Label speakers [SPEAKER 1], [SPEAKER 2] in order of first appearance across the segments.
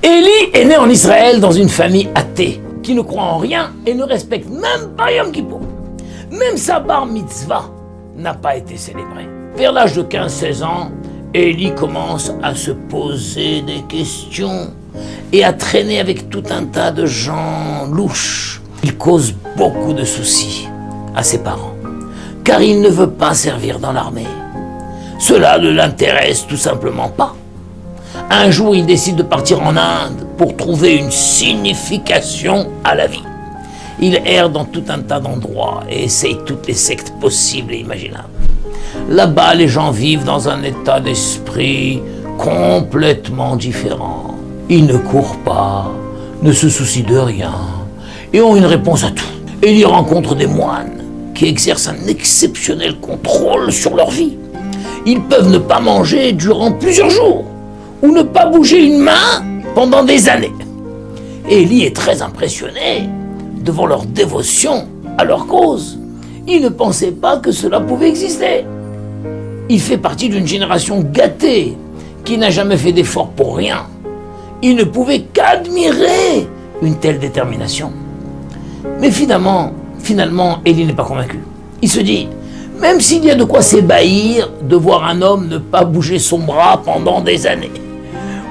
[SPEAKER 1] Élie est né en Israël dans une famille athée, qui ne croit en rien et ne respecte même pas Yom Kippour. Même sa bar mitzvah n'a pas été célébrée. Vers l'âge de 15-16 ans, Élie commence à se poser des questions et à traîner avec tout un tas de gens louches. Il cause beaucoup de soucis à ses parents, car il ne veut pas servir dans l'armée. Cela ne l'intéresse tout simplement pas. Un jour, il décide de partir en Inde pour trouver une signification à la vie. Il erre dans tout un tas d'endroits et essaye toutes les sectes possibles et imaginables. Là-bas, les gens vivent dans un état d'esprit complètement différent. Ils ne courent pas, ne se soucient de rien et ont une réponse à tout. Et ils y rencontrent des moines qui exercent un exceptionnel contrôle sur leur vie. Ils peuvent ne pas manger durant plusieurs jours ou ne pas bouger une main pendant des années. Élie est très impressionné devant leur dévotion à leur cause. Il ne pensait pas que cela pouvait exister. Il fait partie d'une génération gâtée qui n'a jamais fait d'effort pour rien. Il ne pouvait qu'admirer une telle détermination. Mais finalement, Élie n'est pas convaincu. Il se dit, même s'il y a de quoi s'ébahir de voir un homme ne pas bouger son bras pendant des années,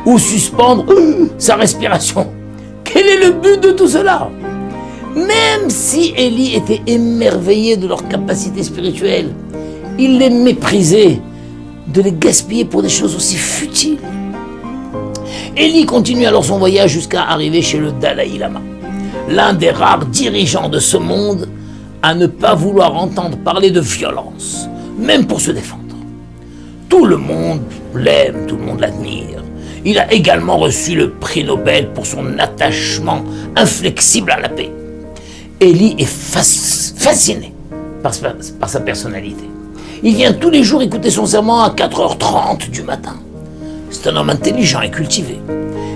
[SPEAKER 1] ou suspendre sa respiration, quel est le but de tout cela? Même si Élie était émerveillé de leur capacité spirituelle, il les méprisait de les gaspiller pour des choses aussi futiles. Élie continue alors son voyage jusqu'à arriver chez le Dalaï Lama, l'un des rares dirigeants de ce monde à ne pas vouloir entendre parler de violence, même pour se défendre. Tout le monde l'aime, tout le monde l'admire. Il a également reçu le prix Nobel pour son attachement inflexible à la paix. Élie est fasciné par sa personnalité. Il vient tous les jours écouter son sermon à 4h30 du matin. C'est un homme intelligent et cultivé.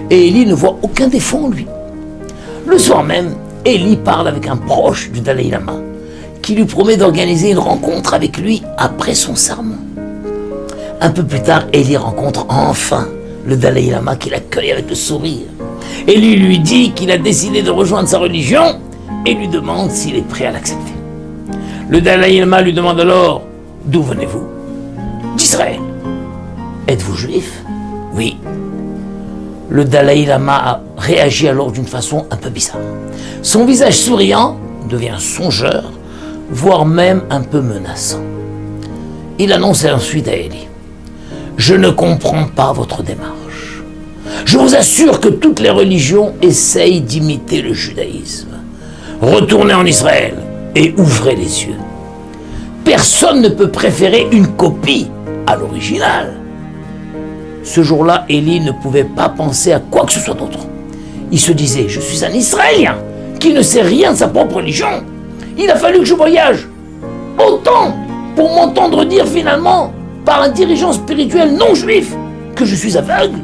[SPEAKER 1] Et Élie ne voit aucun défaut en lui. Le soir même, Élie parle avec un proche du Dalaï Lama qui lui promet d'organiser une rencontre avec lui après son sermon. Un peu plus tard, Élie rencontre enfin le Dalaï Lama qui l'accueille avec le sourire. Élie lui dit qu'il a décidé de rejoindre sa religion et lui demande s'il est prêt à l'accepter. Le Dalaï Lama lui demande alors « D'où venez-vous » ? « D'Israël. »« Êtes-vous juif » ? ?»« Oui. » Le Dalaï Lama a réagi alors d'une façon un peu bizarre. Son visage souriant devient songeur, voire même un peu menaçant. Il annonce ensuite à Élie « Je ne comprends pas votre démarche. Je vous assure que toutes les religions essayent d'imiter le judaïsme. Retournez en Israël et ouvrez les yeux. Personne ne peut préférer une copie à l'original. » Ce jour-là, Élie ne pouvait pas penser à quoi que ce soit d'autre. Il se disait, je suis un Israélien qui ne sait rien de sa propre religion. Il a fallu que je voyage autant pour m'entendre dire finalement par un dirigeant spirituel non juif que je suis aveugle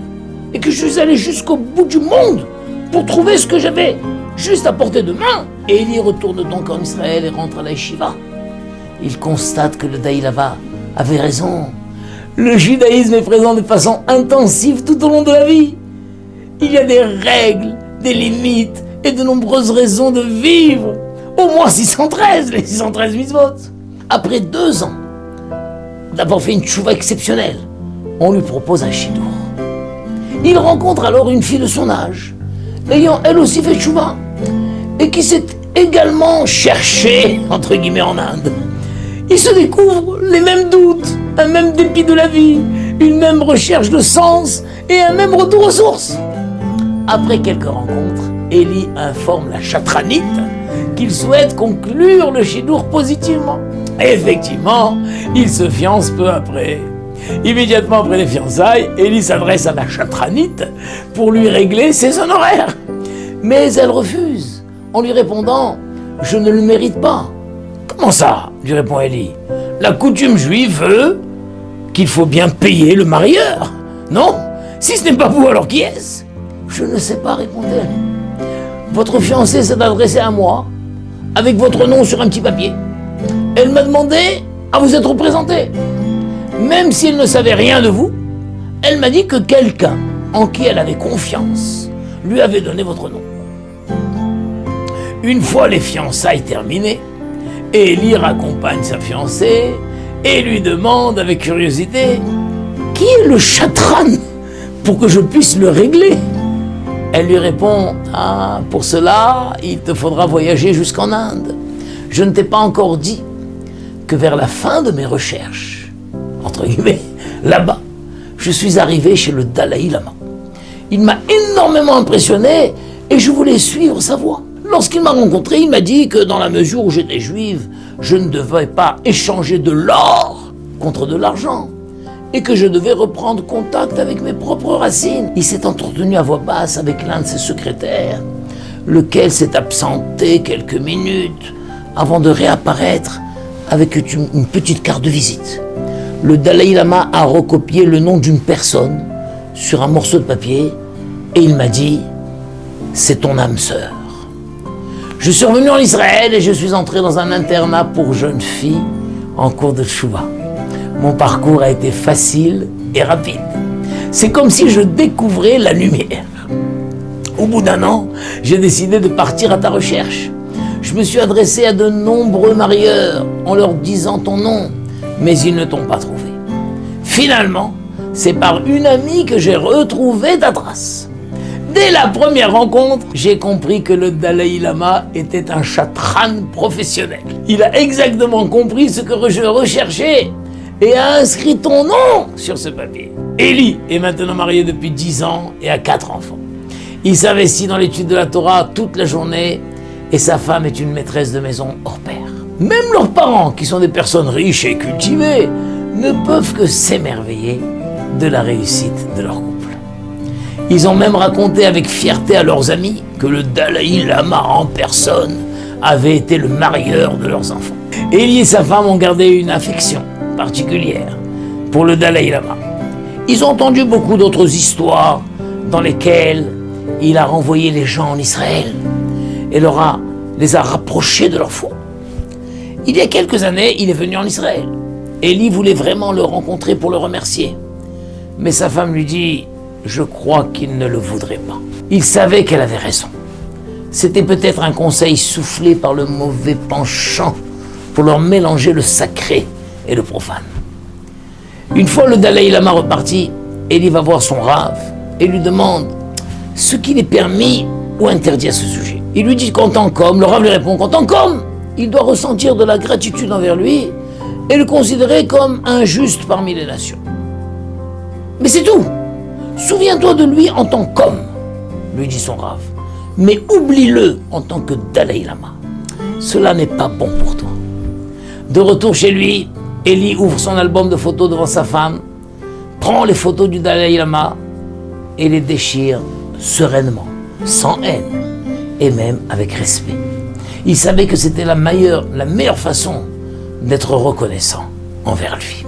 [SPEAKER 1] et que je suis allé jusqu'au bout du monde pour trouver ce que j'avais juste à portée de main. Élie retourne donc en Israël et rentre à la yeshiva. Il constate que le Dalaï Lama avait raison. Le judaïsme est présent de façon intensive tout au long de la vie. Il y a des règles, des limites et de nombreuses raisons de vivre. Au moins 613, les 613 mitzvot. Après 2 ans d'avoir fait une tchouva exceptionnelle, on lui propose un shidour. Il rencontre alors une fille de son âge, ayant elle aussi fait tchouva, et qui s'est également cherchée, entre guillemets, en Inde. Ils se découvrent les mêmes doutes, un même dépit de la vie, une même recherche de sens et un même retour aux sources. Après quelques rencontres, Élie informe la chatranite qu'il souhaite conclure le shidour positivement. Et effectivement, ils se fiancent peu après. Immédiatement après les fiançailles, Élie s'adresse à la chatranite pour lui régler ses honoraires. Mais elle refuse, en lui répondant « Je ne le mérite pas ». « Comment ça ?» lui répond Élie. « La coutume juive veut qu'il faut bien payer le marieur. Non? Si ce n'est pas vous, alors qui est-ce ?»« Je ne sais pas, répond-elle. Votre fiancé s'est adressé à moi, avec votre nom sur un petit papier. Elle m'a demandé à vous être présenté. Même si elle ne savait rien de vous, elle m'a dit que quelqu'un en qui elle avait confiance lui avait donné votre nom. Une fois les fiançailles terminées, Élie raccompagne sa fiancée et lui demande avec curiosité « Qui est le chatran pour que je puisse le régler ?» Elle lui répond « Ah, pour cela, il te faudra voyager jusqu'en Inde. Je ne t'ai pas encore dit que vers la fin de mes recherches, entre guillemets, là-bas, je suis arrivé chez le Dalai Lama. Il m'a énormément impressionné et je voulais suivre sa voie. Lorsqu'il m'a rencontré, il m'a dit que dans la mesure où j'étais juive, je ne devais pas échanger de l'or contre de l'argent et que je devais reprendre contact avec mes propres racines. Il s'est entretenu à voix basse avec l'un de ses secrétaires, lequel s'est absenté quelques minutes avant de réapparaître avec une petite carte de visite. Le Dalai Lama a recopié le nom d'une personne sur un morceau de papier et il m'a dit « C'est ton âme sœur ». Je suis revenu en Israël et je suis entré dans un internat pour jeunes filles en cours de Tchouva. Mon parcours a été facile et rapide. C'est comme si je découvrais la lumière. Au bout d'un an, j'ai décidé de partir à ta recherche. Je me suis adressé à de nombreux marieurs en leur disant ton nom, mais ils ne t'ont pas trouvé. Finalement, c'est par une amie que j'ai retrouvé ta trace. Dès la première rencontre, j'ai compris que le Dalai Lama était un chatran professionnel. Il a exactement compris ce que je recherchais et a inscrit ton nom sur ce papier. Élie est maintenant marié depuis 10 ans et a 4 enfants. Il s'investit dans l'étude de la Torah toute la journée et sa femme est une maîtresse de maison hors pair. Même leurs parents, qui sont des personnes riches et cultivées, ne peuvent que s'émerveiller de la réussite de leur couple. Ils ont même raconté avec fierté à leurs amis que le Dalai Lama en personne avait été le marieur de leurs enfants. Élie et sa femme ont gardé une affection particulière pour le Dalai Lama. Ils ont entendu beaucoup d'autres histoires dans lesquelles il a renvoyé les gens en Israël et les a rapprochés de leur foi. Il y a quelques années, il est venu en Israël. Élie voulait vraiment le rencontrer pour le remercier. Mais sa femme lui dit « Je crois qu'il ne le voudrait pas ». Il savait qu'elle avait raison. C'était peut-être un conseil soufflé par le mauvais penchant pour leur mélanger le sacré et le profane. Une fois le Dalai Lama reparti, Élie va voir son rave et lui demande ce qu'il est permis ou interdit à ce sujet. Il lui dit qu'en tant qu'homme, le rave lui répond qu'en tant qu'homme, il doit ressentir de la gratitude envers lui et le considérer comme un juste parmi les nations. Mais c'est tout. Souviens-toi de lui en tant qu'homme, lui dit son rave, mais oublie-le en tant que Dalai Lama. Cela n'est pas bon pour toi. De retour chez lui, Élie ouvre son album de photos devant sa femme, prend les photos du Dalai Lama et les déchire sereinement, sans haine et même avec respect. Il savait que c'était la meilleure façon d'être reconnaissant envers lui.